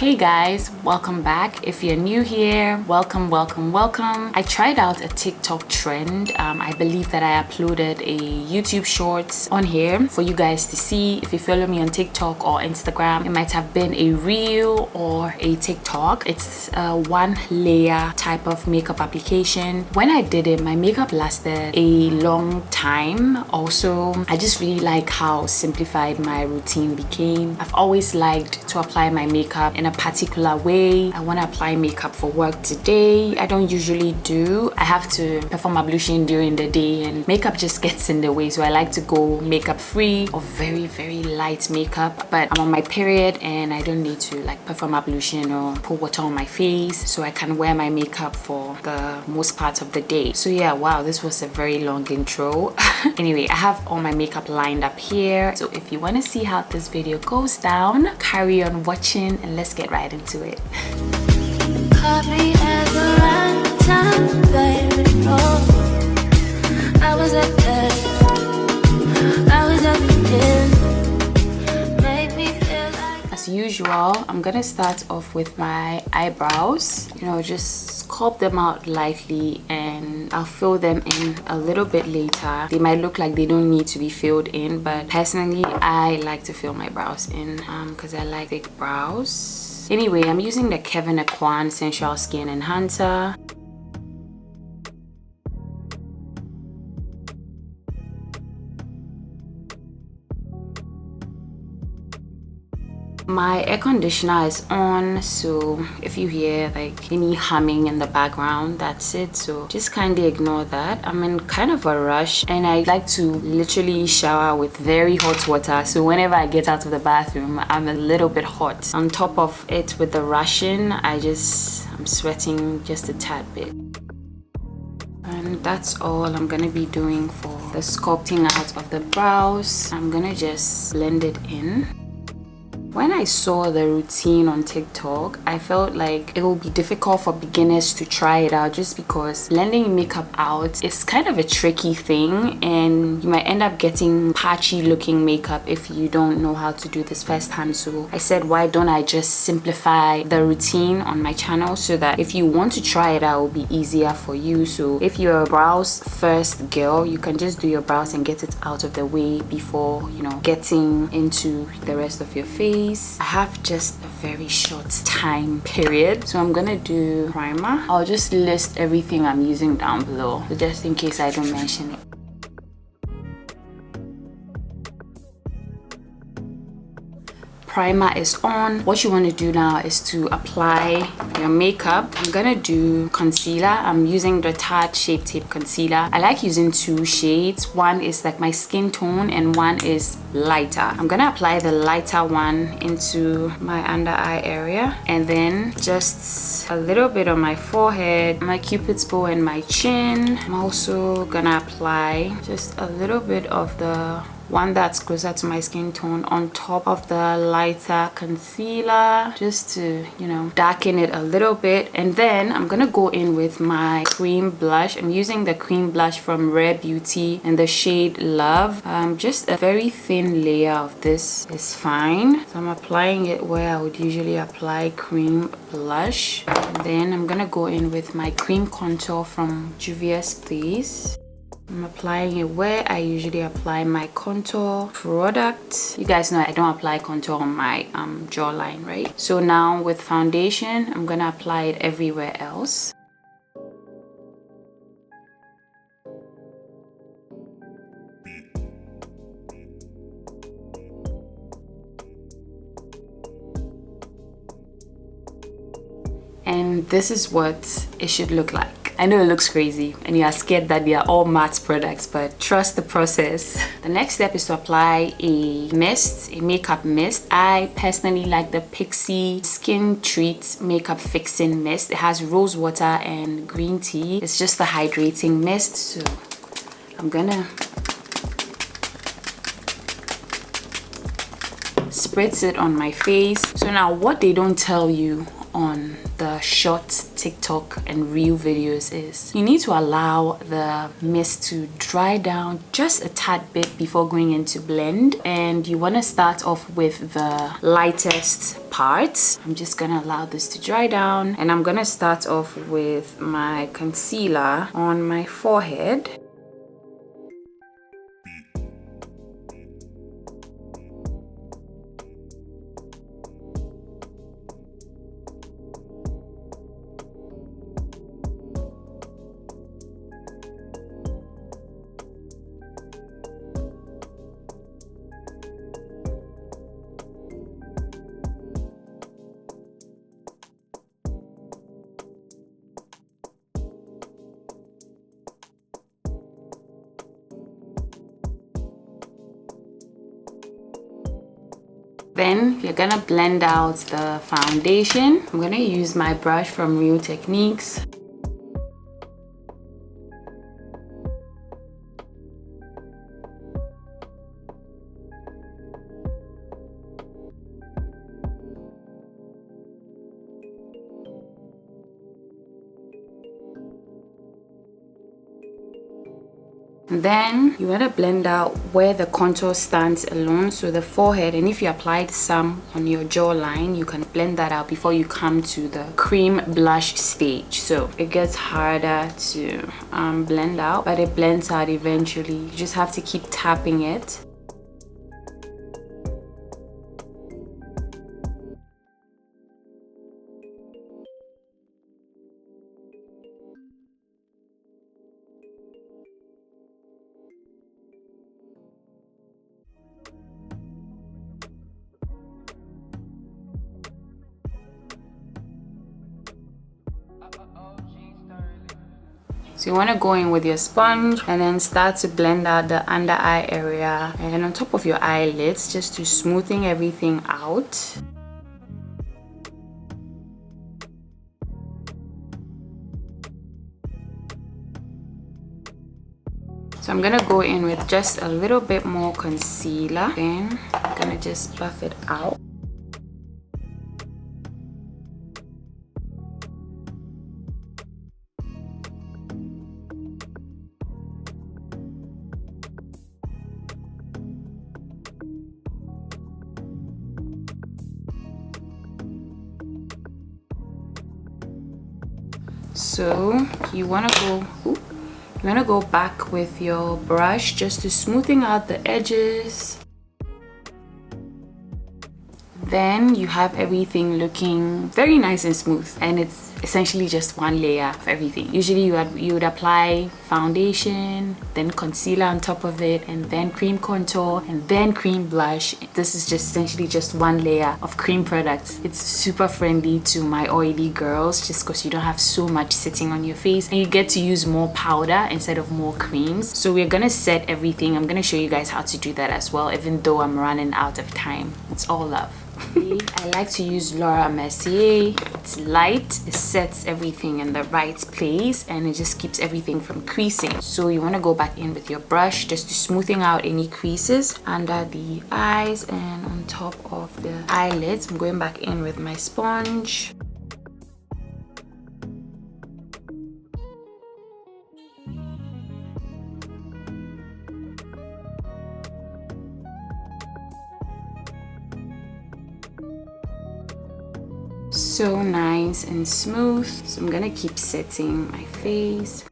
Hey guys, welcome back. If you're new here, welcome. I tried out a TikTok trend. I believe that I uploaded a YouTube shorts on here for you guys to see. If you follow me on TikTok or Instagram, it might have been a reel or a TikTok. It's a one layer type of makeup application. When I did it, my makeup lasted a long time. Also, I just really like how simplified my routine became. I've always liked to apply my makeup in a particular way. I want to apply makeup for work today. I don't usually do. I have to perform ablution during the day and makeup just gets in the way, so I like to go makeup free or very light makeup. But I'm on my period and I don't need to like perform ablution or put water on my face, so I can wear my makeup for the most part of the day. So yeah, wow, this was a very long intro. Anyway, I have all my makeup lined up here, so if you want to see how this video goes down, carry on watching and let's get right into it. Caught me at the right time, baby. Oh, I was at the end. Made me feel like... As usual, I'm gonna start off with my eyebrows. You know, just sculpt them out lightly and I'll fill them in a little bit later. They might look like they don't need to be filled in, but personally I like to fill my brows in because I like big brows. Anyway, I'm using the Kevin Aquan Sensual Skin Enhancer. My air conditioner is on, so if you hear like any humming in the background, that's it. So just kindly ignore that. I'm in kind of a rush and I like to literally shower with very hot water, so whenever I get out of the bathroom I'm a little bit hot. On top of it, with the rushing, I'm sweating just a tad bit. And that's all I'm gonna be doing for the sculpting out of the brows. I'm gonna just blend it in. When I saw the routine on TikTok, I felt like it will be difficult for beginners to try it out, just because blending makeup out is kind of a tricky thing and you might end up getting patchy looking makeup if you don't know how to do this firsthand. So I said, why don't I just simplify the routine on my channel so that if you want to try it out, it will be easier for you. So if you're a brows first girl, you can just do your brows and get it out of the way before, you know, getting into the rest of your face. I have just a very short time period, so I'm gonna do primer. I'll just list everything I'm using down below, just in case I don't mention it. Primer is on. What you want to do now is to apply your makeup. I'm gonna do concealer. I'm using the Tarte Shape Tape concealer. I like using two shades. One is like my skin tone and one is lighter. I'm gonna apply the lighter one into my under eye area and then just a little bit on my forehead, my cupid's bow and my chin. I'm also gonna apply just a little bit of the one that's closer to my skin tone on top of the lighter concealer, just to, you know, darken it a little bit. And then I'm gonna go in with my cream blush. I'm using the cream blush from Rare Beauty in the shade Love. Just a very thin layer of this is fine. So I'm applying it where I would usually apply cream blush. And then I'm gonna go in with my cream contour from Juvia's Place. I'm applying it where I usually apply my contour product. You guys know I don't apply contour on my jawline, right? So now with foundation, I'm gonna apply it everywhere else. And this is what it should look like. I know it looks crazy and you are scared that they are all matte products, but trust the process. The next step is to apply a mist, a makeup mist. I personally like the Pixie Skin Treat Makeup Fixing Mist. It has rose water and green tea. It's just a hydrating mist, so I'm gonna spritz it on my face. So now what they don't tell you on the short TikTok and Reel videos is you need to allow the mist to dry down just a tad bit before going into blend, and you want to start off with the lightest parts. I'm just gonna allow this to dry down, and I'm gonna start off with my concealer on my forehead. Then you're gonna blend out the foundation. I'm gonna use my brush from Real Techniques. And then you want to blend out where the contour stands alone, so the forehead, and if you applied some on your jawline, you can blend that out before you come to the cream blush stage. So it gets harder to blend out, but it blends out eventually. You just have to keep tapping it. So you want to go in with your sponge and then start to blend out the under eye area and on top of your eyelids, just to smoothing everything out. So I'm gonna go in with just a little bit more concealer, then I'm gonna just buff it out. So you want to go back with your brush just to smoothing out the edges. Then you have everything looking very nice and smooth, and it's essentially just one layer of everything. Usually you would apply foundation, then concealer on top of it, and then cream contour, and then cream blush. This is just essentially just one layer of cream products. It's super friendly to my oily girls just because you don't have so much sitting on your face, and you get to use more powder instead of more creams. So we're gonna set everything. I'm gonna show you guys how to do that as well, even though I'm running out of time. It's all love. I like to use Laura Mercier. It's light, it sets everything in the right place, and it just keeps everything from creasing. So you want to go back in with your brush just to smoothing out any creases under the eyes and on top of the eyelids. I'm going back in with my sponge. So nice and smooth. So I'm gonna keep setting my face.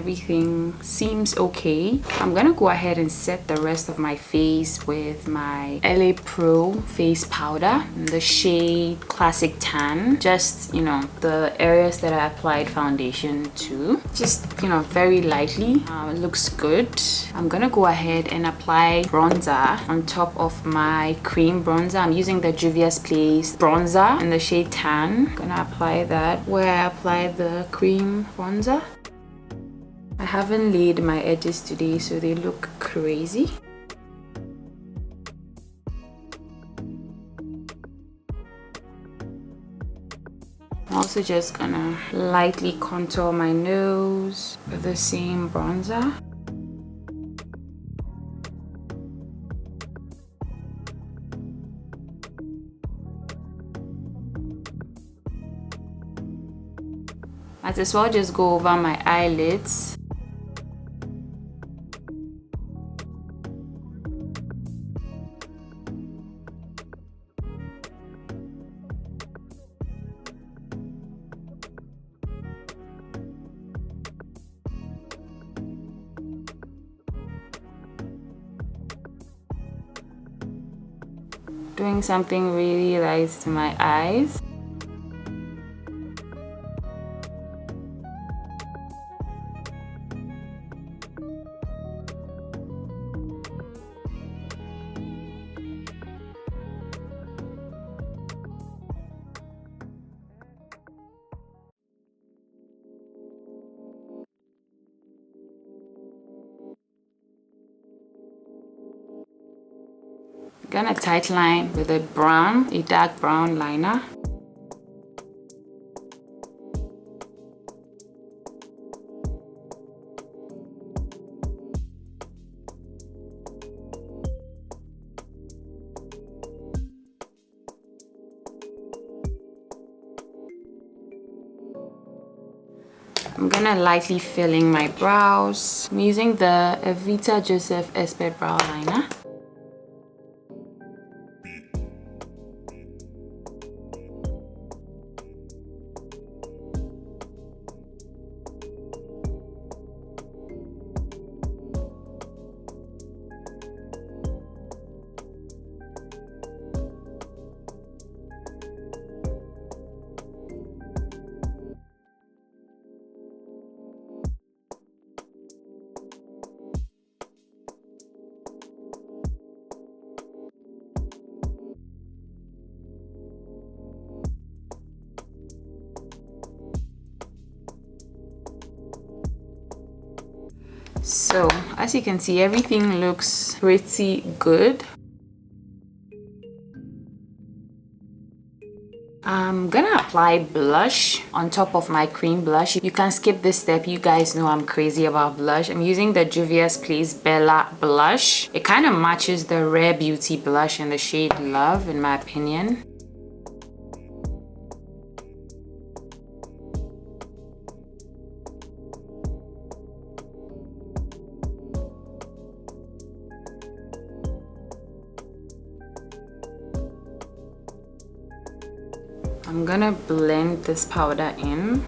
everything seems okay. I'm gonna go ahead and set the rest of my face with my LA Pro face powder in the shade Classic Tan. Just, you know, the areas that I applied foundation to. Just, you know, very lightly. It looks good. I'm gonna go ahead and apply bronzer on top of my cream bronzer. I'm using the Juvia's Place bronzer in the shade Tan. I'm gonna apply that where I applied the cream bronzer. I haven't laid my edges today, so they look crazy. I'm also just gonna lightly contour my nose with the same bronzer. Might as well just go over my eyelids. Doing something really light to my eyes. Gonna tight line with a dark brown liner. I'm gonna lightly fill in my brows. I'm using the Evita Joseph Expert Brow Liner. So as you can see, everything looks pretty good. I'm gonna apply blush on top of my cream blush. You can skip this step. You guys know I'm crazy about blush. I'm using the Juvia's Place Bella blush. It kind of matches the Rare Beauty blush in the shade Love, in my opinion. I'm gonna blend this powder in.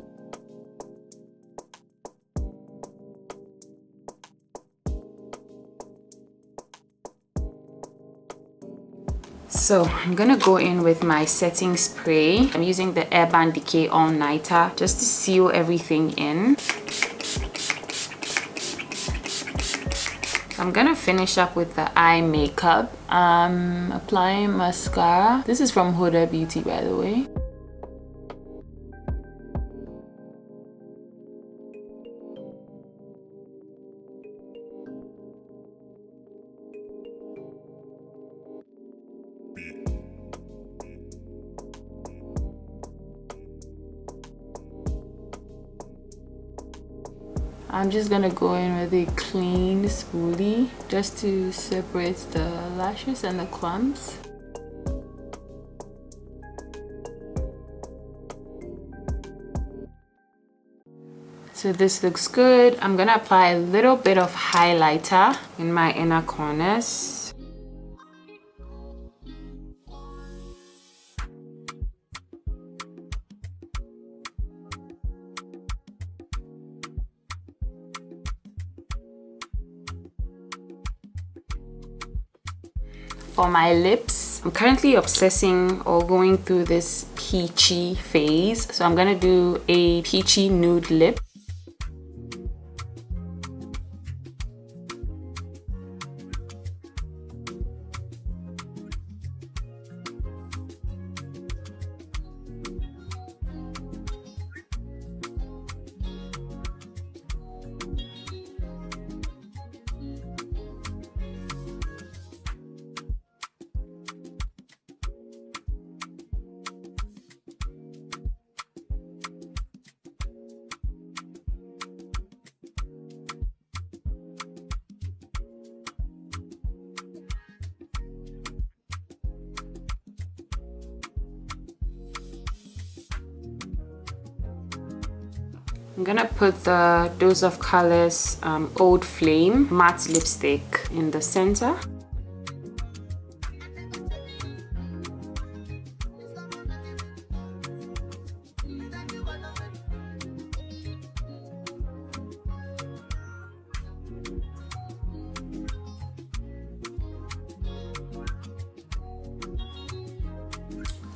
So I'm gonna go in with my setting spray. I'm using the Urban Decay All Nighter just to seal everything in. I'm gonna finish up with the eye makeup. I'm applying mascara. This is from Huda Beauty, by the way. I'm just gonna go in with a clean spoolie just to separate the lashes and the clumps. So this looks good. I'm gonna apply a little bit of highlighter in my inner corners. For my lips, I'm currently obsessing or going through this peachy phase, so I'm gonna do a peachy nude lip. I'm gonna put the Dose of Colors Old Flame matte lipstick in the center.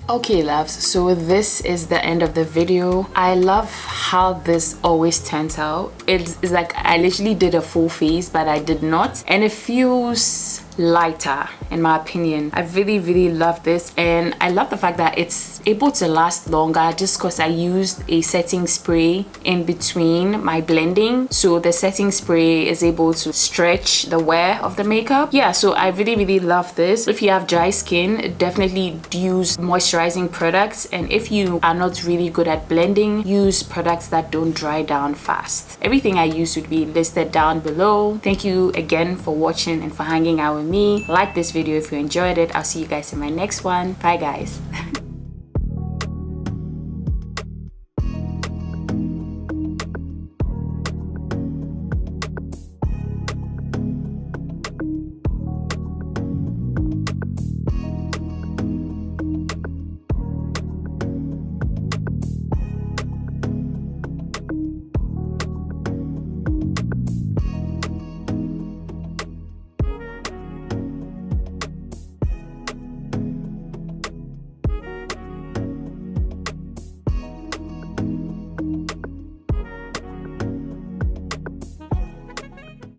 Okay loves, so this is the end of the video. I love how this always turns out. It's like I literally did a full face, but I did not, and it feels lighter in my opinion. I really love this, and I love the fact that it's able to last longer just because I used a setting spray in between my blending, so the setting spray is able to stretch the wear of the makeup. Yeah, so I really love this. If you have dry skin, definitely use moisturizing products, and if you are not really good at blending, use products that don't dry down fast. Everything I use would be listed down below. Thank you again for watching and for hanging out with me. Like this video if you enjoyed it. I'll see you guys in my next one. Bye guys.